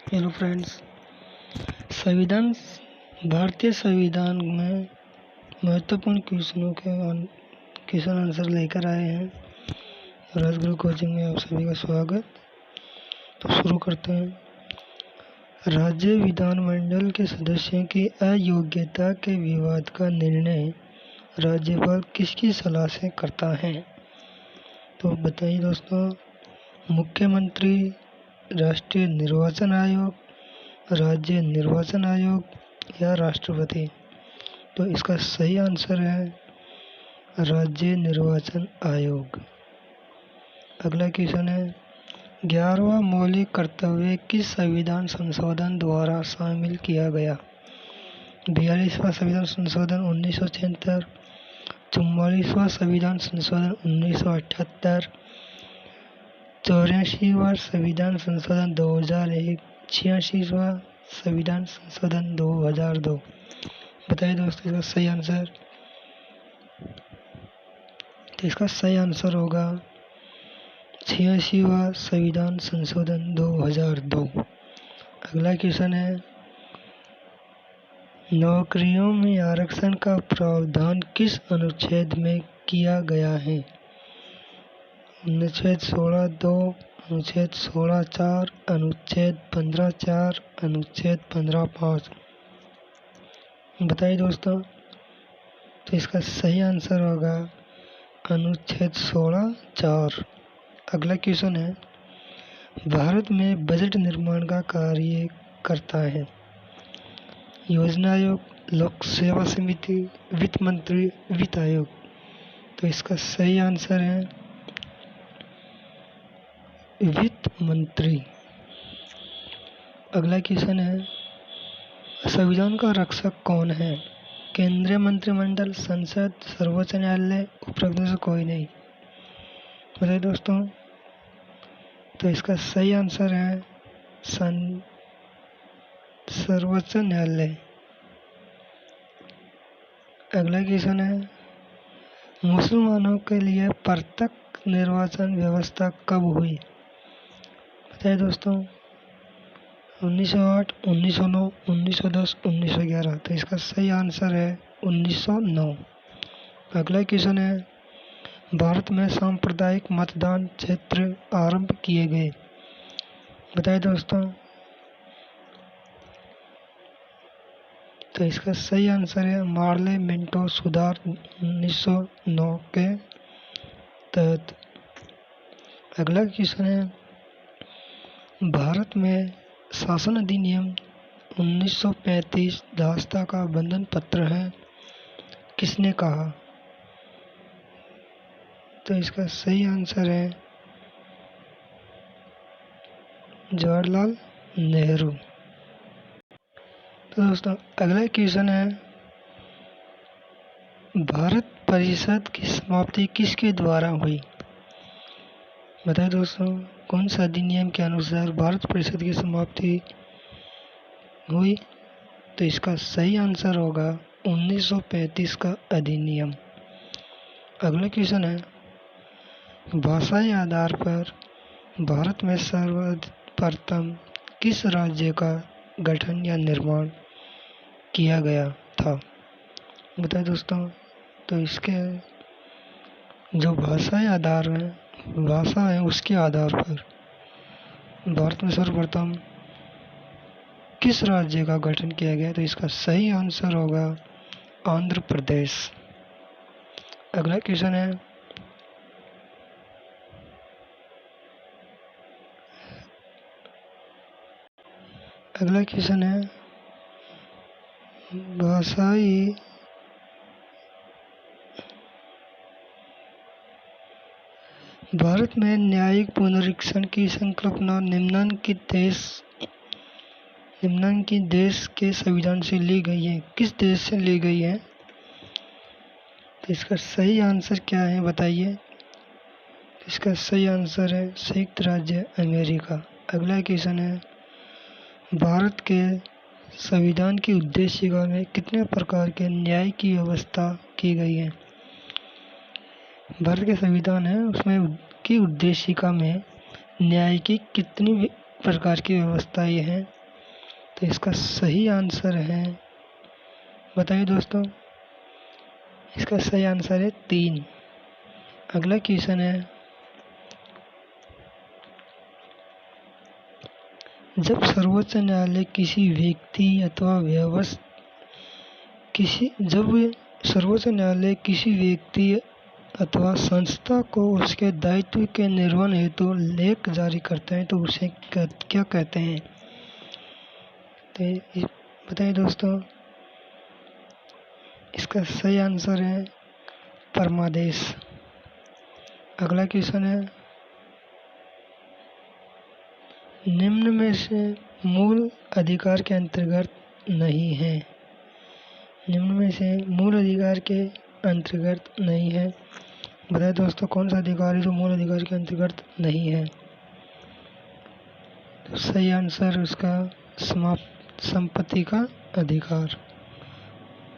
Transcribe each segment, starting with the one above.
Hello friends, संविधान भारतीय संविधान में महत्वपूर्ण क्वेश्चन आंसर लेकर आए हैं। राजगुरु कोचिंग में आप सभी का स्वागत। तो शुरू करते हैं। राज्य विधानमंडल के सदस्यों की अयोग्यता के विवाद का निर्णय राज्यपाल किसकी सलाह से करता है? तो बताइए दोस्तों, मुख्यमंत्री, राष्ट्रीय निर्वाचन आयोग, राज्य निर्वाचन आयोग या राष्ट्रपति? तो इसका सही आंसर है राज्य निर्वाचन आयोग। अगला क्वेश्चन है, 11वां मौलिक कर्तव्य किस संविधान संशोधन द्वारा शामिल किया गया? 42वां संविधान संशोधन 1976, 44वां संविधान संशोधन 1978, 84वां संविधान संशोधन 2001, 86वां संविधान संशोधन 2002। बताइए दोस्तों इसका सही आंसर। तो इसका सही आंसर होगा 86वां संविधान संशोधन 2002। अगला क्वेश्चन है, नौकरियों में आरक्षण का प्रावधान किस अनुच्छेद में किया गया है? अनुच्छेद 16(2), अनुच्छेद 16(4), अनुच्छेद 15(4), अनुच्छेद 15(5). बताइए दोस्तों। तो इसका सही आंसर होगा अनुच्छेद 16(4). अगला क्वेश्चन है, भारत में बजट निर्माण का कार्य करता है योजना आयोग, लोक सेवा समिति, वित्त मंत्री, वित्त आयोग? तो इसका सही आंसर है वित्त मंत्री। अगला क्वेश्चन है, संविधान का रक्षक कौन है? केंद्रीय मंत्रिमंडल, संसद, सर्वोच्च न्यायालय, उपरोक्त में से कोई नहीं? बताइए दोस्तों। तो इसका सही आंसर है सर्वोच्च न्यायालय। अगला क्वेश्चन है, मुसलमानों के लिए पृथक निर्वाचन व्यवस्था कब हुई? बताइए दोस्तों। 1908, 1909, 1910, 1911? तो इसका सही आंसर है 1909। अगला क्वेश्चन है, भारत में सांप्रदायिक मतदान क्षेत्र आरंभ किए गए? बताइए दोस्तों। तो इसका सही आंसर है मार्ले मिंटो सुधार 1909 के तहत। अगला क्वेश्चन है, भारत में शासन अधिनियम 1935 दासता का बंधन पत्र है, किसने कहा? तो इसका सही आंसर है जवाहरलाल नेहरू। तो दोस्तों अगला क्वेश्चन है, भारत परिषद की समाप्ति किसके द्वारा हुई? बताइए दोस्तों, कौन सा अधिनियम के अनुसार भारत परिषद की समाप्ति हुई? तो इसका सही आंसर होगा 1935 का अधिनियम। अगला क्वेश्चन है, भाषाई आधार पर भारत में सर्वप्रथम किस राज्य का गठन या निर्माण किया गया था? बताइए दोस्तों। तो इसके जो भाषाई आधार है, भाषा है, उसके आधार पर भारत में सर्वप्रथम किस राज्य का गठन किया गया? तो इसका सही आंसर होगा आंध्र प्रदेश। अगला क्वेश्चन है, भाषाई भारत में न्यायिक पुनरीक्षण की संकल्पना निम्नलिखित देश के संविधान से ली गई है, किस देश से ली गई है? तो इसका सही आंसर क्या है बताइए। इसका सही आंसर है संयुक्त राज्य अमेरिका। अगला क्वेश्चन है, भारत के संविधान की उद्देशिका में कितने प्रकार के न्याय की व्यवस्था की गई है? भारत के संविधान है उसमें की उद्देशिका में न्याय की कितनी प्रकार की व्यवस्थाएं हैं? तो इसका सही आंसर है, बताइए दोस्तों, इसका सही आंसर है 3। अगला क्वेश्चन है, जब सर्वोच्च न्यायालय किसी व्यक्ति अथवा अथवा संस्था को उसके दायित्व के निर्वहन हेतु लेख जारी करते हैं तो उसे क्या कहते हैं? तो बताइए दोस्तों, इसका सही आंसर है परमादेश। अगला क्वेश्चन है, निम्न में से मूल अधिकार के अंतर्गत नहीं है। निम्न में से मूल अधिकार के अंतर्गत नहीं है, बताइए दोस्तों कौन सा अधिकार है जो मूल अधिकार के अंतर्गत नहीं है? तो सही आंसर उसका संपत्ति का अधिकार।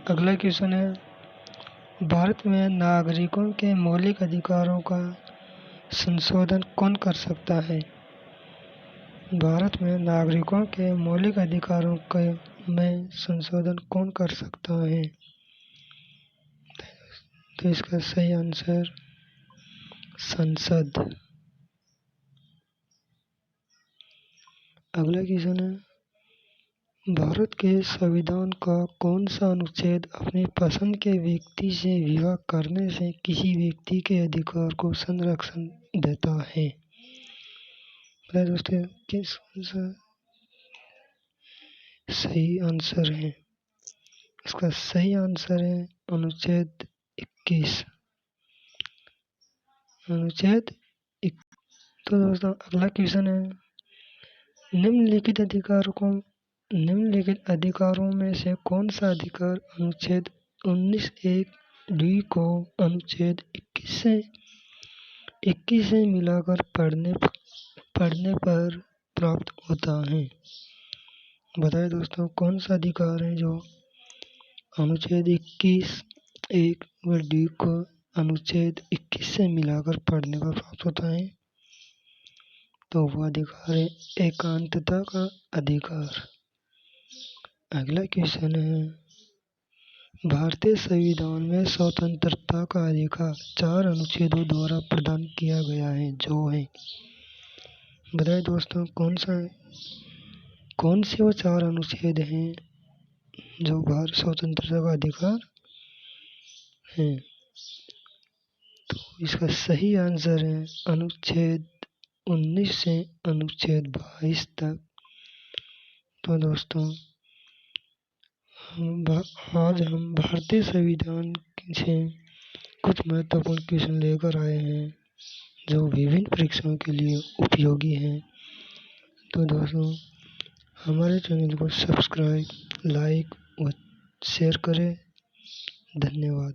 अगला क्वेश्चन है, भारत में नागरिकों के मौलिक अधिकारों का संशोधन कौन कर सकता है? भारत में नागरिकों के मौलिक अधिकारों में संशोधन कौन कर सकता है? तो इसका सही आंसर संसद। अगला क्वेश्चन है, भारत के संविधान का कौन सा अनुच्छेद अपनी पसंद के व्यक्ति से विवाह करने से किसी व्यक्ति के अधिकार को संरक्षण देता है? दोस्तों किस सा सही आंसर है? इसका सही आंसर है अनुच्छेद 21। अनुच्छेद। तो दोस्तों अगला क्वेश्चन है, निम्नलिखित अधिकारों में से कौन सा अधिकार अनुच्छेद 19(1)(d) को अनुच्छेद 21 से मिलाकर पढ़ने पर प्राप्त होता है? बताइए दोस्तों कौन सा अधिकार है जो अनुच्छेद 21(1)(d) को अनुच्छेद 21 से मिलाकर पढ़ने पर प्राप्त होता है? तो वह अधिकार है एकांतता का अधिकार। अगला क्वेश्चन है, भारतीय संविधान में स्वतंत्रता का अधिकार 4 अनुच्छेदों द्वारा प्रदान किया गया है जो है, बताइए दोस्तों कौन से वो 4 अनुच्छेद हैं जो भारत स्वतंत्रता का अधिकार है? तो इसका सही आंसर है अनुच्छेद 19 से अनुच्छेद 22 तक। तो दोस्तों आज हम भारतीय संविधान से कुछ महत्वपूर्ण क्वेश्चन लेकर आए हैं जो विभिन्न परीक्षाओं के लिए उपयोगी हैं। तो दोस्तों हमारे चैनल को सब्सक्राइब, लाइक व शेयर करें। धन्यवाद।